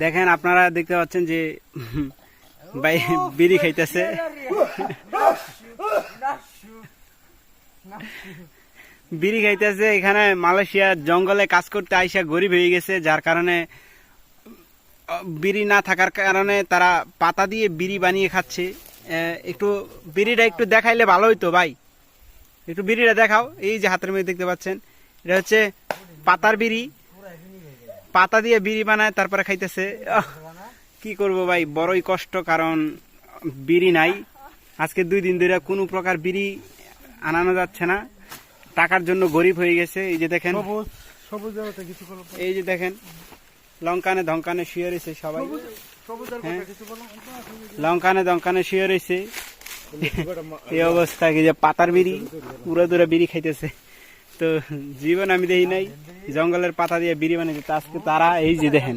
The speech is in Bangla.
দেখেন আপনারা দেখতে পাচ্ছেন যে ভাই বিড়ি খাইতেছে। বিড়ি খাইতেছে। এখানে মালয়েশিয়া জঙ্গলে কাজ করতে আইসা গরিব হয়ে গেছে, যার কারণে বিড়ি না থাকার কারণে তারা পাতা দিয়ে বিড়ি বানিয়ে খাচ্ছে। একটু বিড়িটা একটু দেখাইলে ভালো হইতো ভাই, একটু বিড়িটা দেখাও। এই যে হাতের মধ্যে দেখতে পাচ্ছেন, এটা হচ্ছে পাতার বিড়ি, পাতা দিয়ে বিড়ি বানায় তারপরে খাইতেছে। কি করব ভাই, বড়ই কষ্ট, কারণ বিড়ি নাই। আজকে 2 দিন ধরে কোনো প্রকার বিড়ি আনানো যাচ্ছে না, টাকার জন্য গরিব হয়ে গেছে। এই যে দেখেন, এই যে দেখেন লঙ্কানে ধঙ্কানে শুয়ে রয়েছে সবাই, লঙ্কানে ধঙ্কানে শুয়ে রয়েছে। এই অবস্থা, কি যে পাতার বিড়ি পুরো দূরে বিড়ি খাইতেছে। তো জীবন আমি দেখি নাই জঙ্গলের পাতা দিয়ে বিড়ি বানিয়ে দিতে, আজকে তারা এই যে দেখেন।